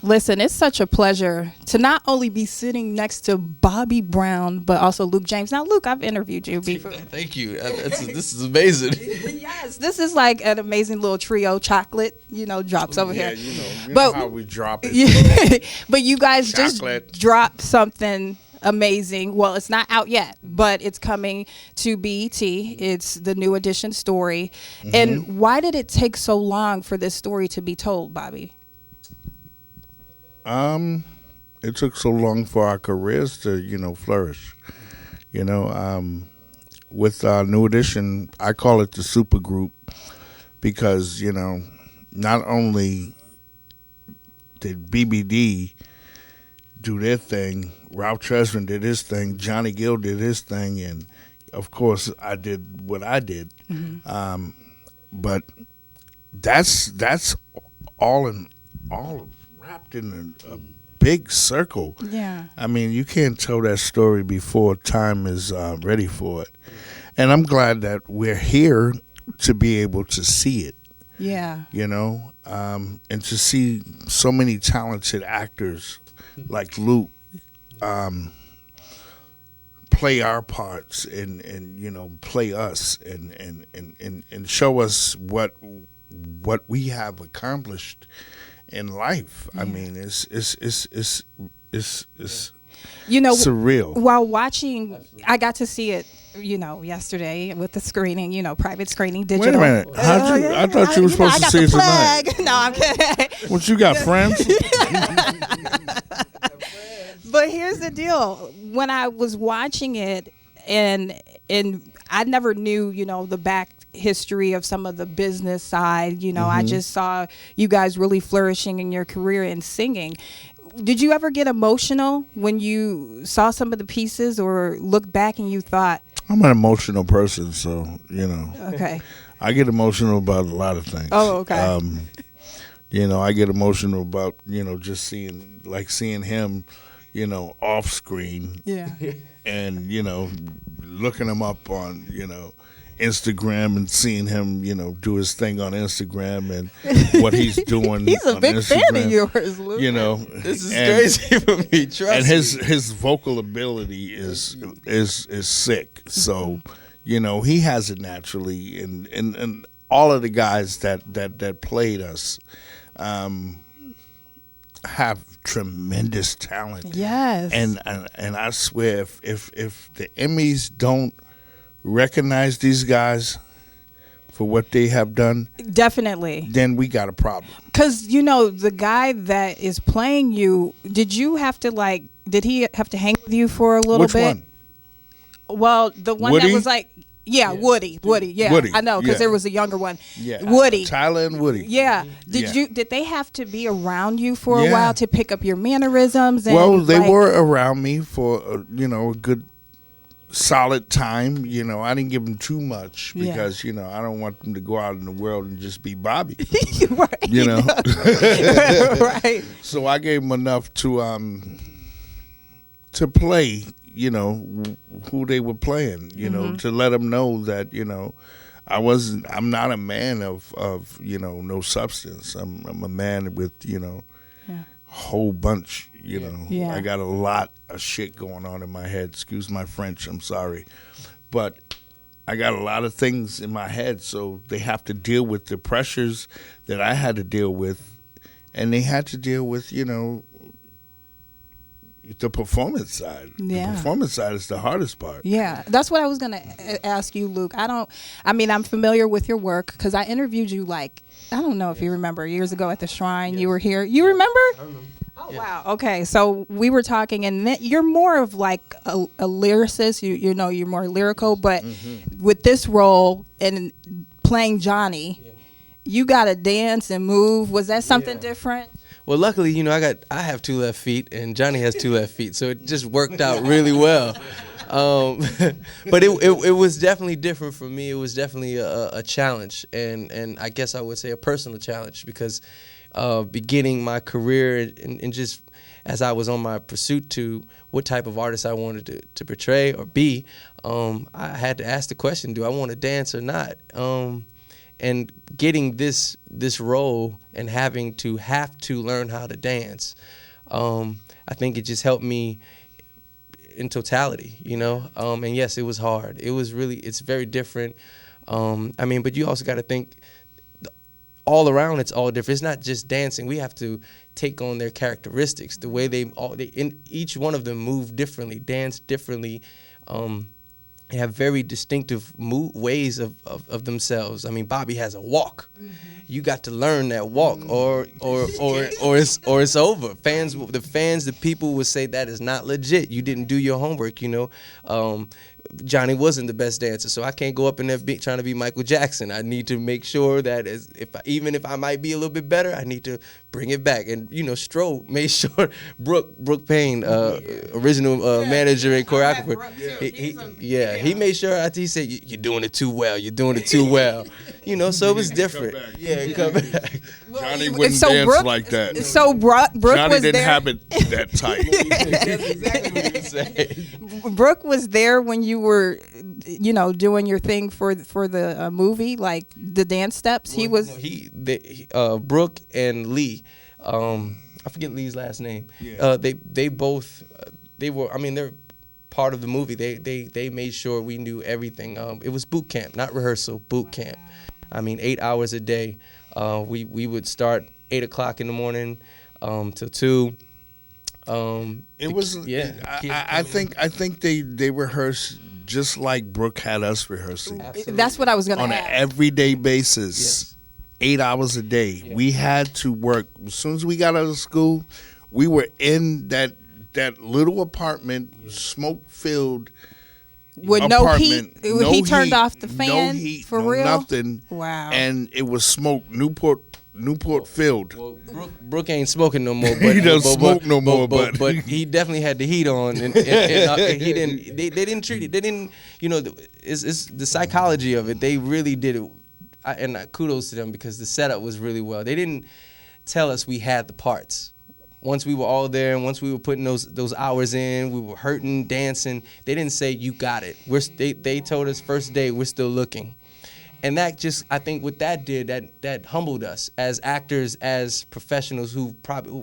Listen, it's such a pleasure to not only be sitting next to Bobby Brown, but also Luke James. Now, Luke, I've interviewed you before. Thank you. This is amazing. Yes, this is like an amazing little trio. Chocolate, drops over Yeah, here. you But- know how we drop it. Yeah, but you guys Chocolate. just dropped something amazing. Well, it's not out yet, but it's coming to BET. It's the New Edition story. And why did it take so long for this story to be told, Bobby? It took so long for our careers to, flourish. With New Edition, I call it the super group because, not only did BBD do their thing, Ralph Tresvant did his thing, Johnny Gill did his thing, and of course I did what I did. But that's all wrapped in a big circle. Yeah. I mean, you can't tell that story before time is ready for it. And I'm glad that we're here to be able to see it, Yeah. and to see so many talented actors like Luke play our parts and play us and show us what we have accomplished in life. I mean, it's surreal. While watching, I got to see it, yesterday with the screening, private screening, Wait digital. a minute. I thought you were supposed to see it tonight. No, I'm kidding. What, you got friends? But here's the deal. When I was watching it, and I never knew, the back history of some of the business side, I just saw you guys really flourishing in your career in singing. Did you ever get emotional when you saw some of the pieces or look back and you thought, I'm an emotional person, so, okay. I get emotional about a lot of things. Oh, okay. I get emotional about, just seeing him, off screen. Yeah. And, looking him up on, Instagram and seeing him, do his thing on Instagram and what he's doing. He's a on big Instagram, fan of yours, Luke. This is crazy for me. Trust And me. his vocal ability is sick. So, he has it naturally, and all of the guys that played us have tremendous talent. Yes. And I swear, if the Emmys don't recognize these guys for what they have done, Definitely. then we got a problem. Because, the guy that is playing you, did he have to hang with you for a little Which bit? one? Well, the one Woody? that was like, Woody. Yeah, Woody, I know, because yeah. there was a younger one. Yeah, Woody. Tyler and Woody. Yeah. Yeah. Did they have to be around you for a Yeah. while to pick up your mannerisms? And Well, they were around me for a good solid time. I didn't give them too much Yeah. because I don't want them to go out in the world and just be Bobby. right. Right. So I gave them enough to play, who they were playing, to let them know that, I'm not a man of no substance. I'm a man with, a whole bunch, Yeah. I got a lot of shit going on in my head. Excuse my French, I'm sorry. But I got a lot of things in my head, so they have to deal with the pressures that I had to deal with, and they had to deal with, the performance side. Yeah. The performance side is the hardest part. Yeah, that's what I was going to ask you, Luke. I'm familiar with your work because I interviewed you I don't know if you remember, years ago at the Shrine. Yes. You were here. You remember? I remember. Oh, yeah. Wow. Okay, so we were talking, and you're more of like a lyricist. You're more lyrical, but with this role and playing Johnny, you got to dance and move. Was that something different? Well, luckily, I have 2 left feet, and Johnny has 2 left feet, so it just worked out really well. But it was definitely different for me. It was definitely a challenge, and I guess I would say a personal challenge because beginning my career and just as I was on my pursuit to what type of artist I wanted to portray or be, I had to ask the question, do I want to dance or not? and getting this role and having to learn how to dance, I think it just helped me in totality, you know. And yes, it was hard. It's very different. I mean, but you also got to think all around. It's all different. It's not just dancing. We have to take on their characteristics, the way they in each one of them move differently, dance differently. They have very distinctive ways of themselves. I mean, Bobby has a walk. Mm-hmm. You got to learn that walk, or it's over. The people would say that is not legit. You didn't do your homework, you know. Johnny wasn't the best dancer, so I can't go up in there trying to be Michael Jackson. I need to make sure that even if I might be a little bit better, I need to bring it back. And you know, Stro made sure Brooke Payne, original manager and choreographer, he made sure. He said, "You're doing it too well. You're doing it too well." You know, so it was different. Come back. Johnny wouldn't dance like that. So Brooke Johnny was didn't there. have it that tight. That's exactly what he said. Brooke was there when you were, you know, doing your thing for the movie, like the dance steps. He was. Brooke and Lee. I forget Lee's last name. Yeah. They both. They were. I mean, they're part of the movie. They made sure we knew everything. It was boot camp, not rehearsal. Boot camp. I mean, 8 hours a day. We would start 8 o'clock in the morning till 2. It was. I think they rehearsed just like Brooke had us rehearsing. Absolutely. That's what I was going to ask. On an everyday basis. Yes. 8 hours a day. Yeah. We had to work. As soon as we got out of school, we were in that little apartment, smoke-filled with apartment. No heat. He turned off the fan. No heat. For no real. Nothing. Wow. And it was smoke. Newport filled. Well, Brooke ain't smoking no more. But, He doesn't smoke no more, but he definitely had the heat on, and he didn't. They didn't treat it. They didn't. You know, it's the psychology of it. They really did it. And kudos to them, because the setup was really well. They didn't tell us we had the parts. Once we were all there, and once we were putting those hours in, we were hurting, dancing. They didn't say you got it. They told us first day we're still looking, and that just, I think what that did, that humbled us as actors, as professionals who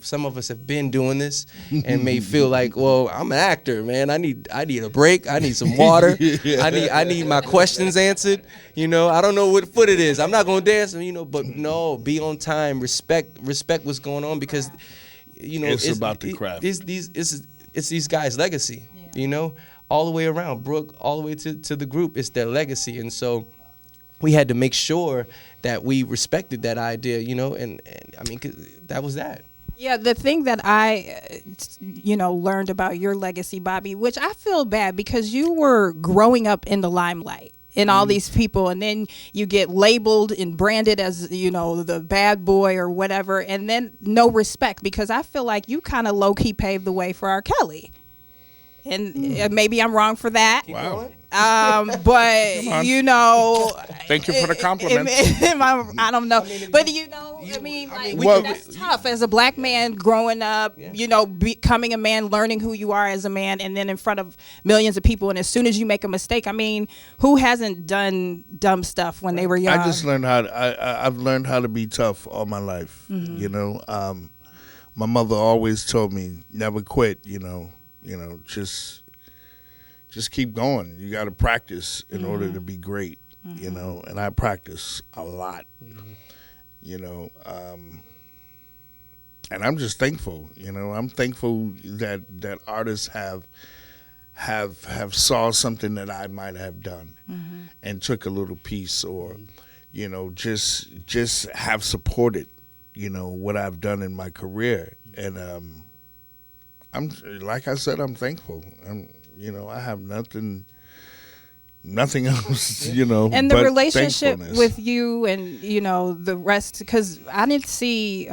some of us have been doing this and may feel like, well, I'm an actor, man. I need a break. I need some water. I need my questions answered. You know, I don't know what foot it is. I'm not gonna dance. You know, but no, be on time. Respect what's going on, because you know it's about the craft. It's these guys' legacy. Yeah. You know, all the way around, Brooke, all the way to the group. It's their legacy, and so we had to make sure that we respected that idea, you know, and I mean, 'cause that was that. Yeah, the thing that I, learned about your legacy, Bobby, which I feel bad because you were growing up in the limelight and all these people, and then you get labeled and branded as, the bad boy or whatever, and then no respect, because I feel like you kind of low-key paved the way for R. Kelly. And maybe I'm wrong for that. Wow. But thank you for the compliment. I don't know, but that's tough as a black man growing up. Becoming a man, learning who you are as a man, and then in front of millions of people. And as soon as you make a mistake, I mean, who hasn't done dumb stuff when they were young? I just learned I've learned how to be tough all my life. Mm-hmm. My mother always told me never quit. Just keep going. You got to practice in order to be great, and I practice a lot, and I'm just thankful, I'm thankful that artists have saw something that I might have done and took a little piece, or, just have supported, what I've done in my career. And I'm, like I said, I'm thankful. I have nothing else, And the but relationship thankfulness. with you and, the rest, because I didn't see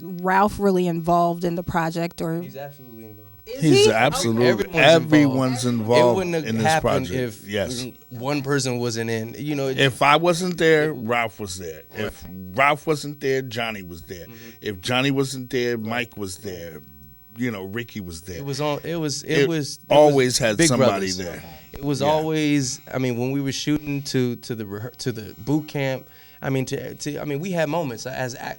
Ralph really involved in the project. Or He's absolutely involved. He's absolutely, everyone's involved in this project. If one person wasn't in, If I wasn't there, Ralph was there. If Ralph wasn't there, Johnny was there. If Johnny wasn't there, Mike was there. Ricky was there. It always had Big somebody Brothers. there. It was always. I mean, when we were shooting to the boot camp, I mean, we had moments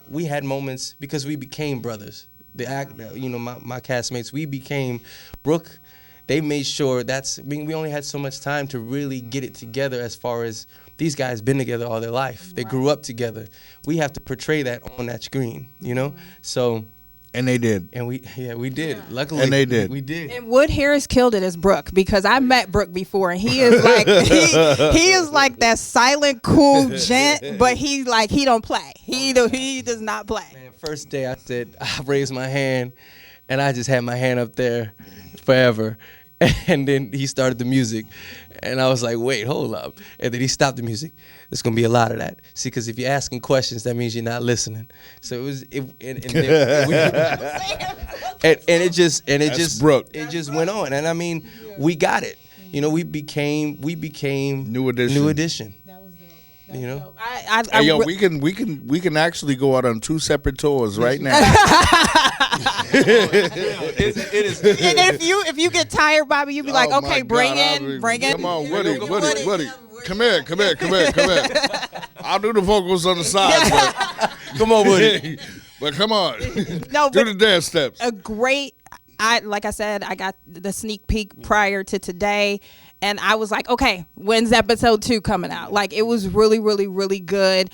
we had moments because we became brothers. My castmates, we became Brooke. They made sure we only had so much time to really get it together as far as these guys been together all their life. They grew up together. We have to portray that on that screen, So. And they did. And we did. Luckily, and they did. We did. And Wood Harris killed it as Brooke, because I met Brooke before, and he is like he is like that silent, cool gent, but he don't play. He does not play. Man, first day I raised my hand, and I just had my hand up there forever. And then he started the music, and I was like, wait, hold up. And then he stopped the music. There's going to be a lot of that. See, because if you're asking questions, that means you're not listening. So it just went on. And I mean, we got it. We became New Edition. That was dope. Hey, yo, we can actually go out on 2 separate tours right now. It is. And if you get tired, Bobby, you be like, Oh, okay, my bring God, in. Come on, Woody. Come here. I'll do the vocals on the side. Come on, Woody. But come on. No, do but the dance steps. Like I said, I got the sneak peek prior to today, and I was like, okay, when's episode 2 coming out? Like, it was really, really, really good.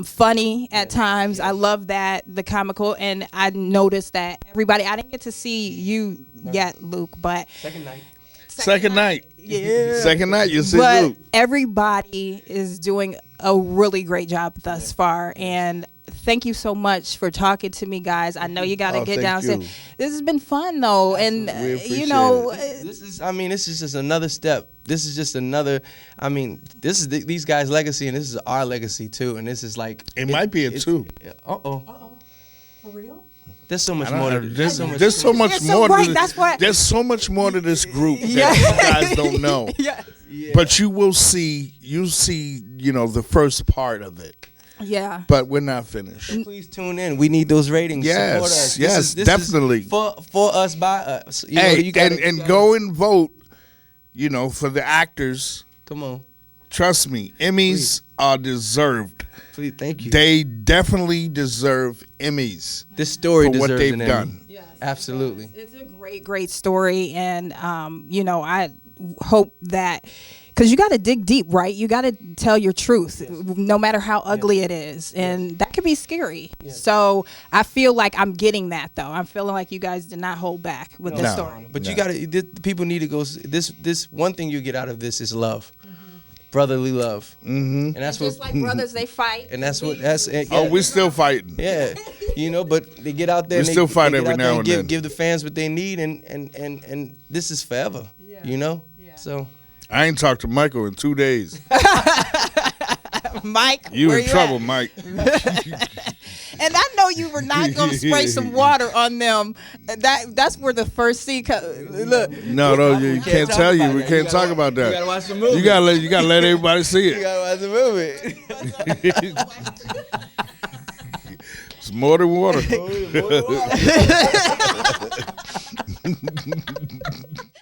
Funny at times. I love that, the comical, and I noticed that everybody, I didn't get to see you yet, Luke, but Second night. Second night. Yeah. Second night, you see but Luke. everybody is doing a really great job thus far, and thank you so much for talking to me, guys. I know you got to get thank downstairs. you. This has been fun, though, and We appreciate This is just another step. This is just another. I mean, this is these guys' legacy, and this is our legacy too. And this is like It might be a 2. For real? There's so much more to There's so much There's more right, to that's what- There's so much more to this group Yeah. that you guys don't know. Yeah. But you will see, the first part of it. Yeah. But we're not finished. Please tune in. We need those ratings. Yes, Support us. yes, This is definitely. for us, by us. Hey, go and vote, for the actors. Come on. Trust me, Emmys are deserved. Please, thank you. They definitely deserve Emmys This story for what deserves they've an Emmy. done. Absolutely. It's a great, great story, and I hope that, because you got to dig deep, right? You got to tell your truth, no matter how ugly it is, and that could be scary. So I feel like I'm getting that, though. I'm feeling like you guys did not hold back with this No. story. But you got to. People need to go. This one thing you get out of this is love, brotherly love, and that's Just what. like brothers, they fight. And that's what. That's. Yeah. Oh, we're still fighting. Yeah, but they get out there. We and still fight they get every out there now and then. give the fans what they need, and this is forever. Yeah. So. I ain't talked to Michael in 2 days. Mike, You where in trouble, at? Mike. And I know you were not going to spray some water on them. That's where the first scene look. No, you can't tell you. We can't talk about that. You gotta watch the movie. You gotta let everybody see You it. gotta watch the movie. It's more than water.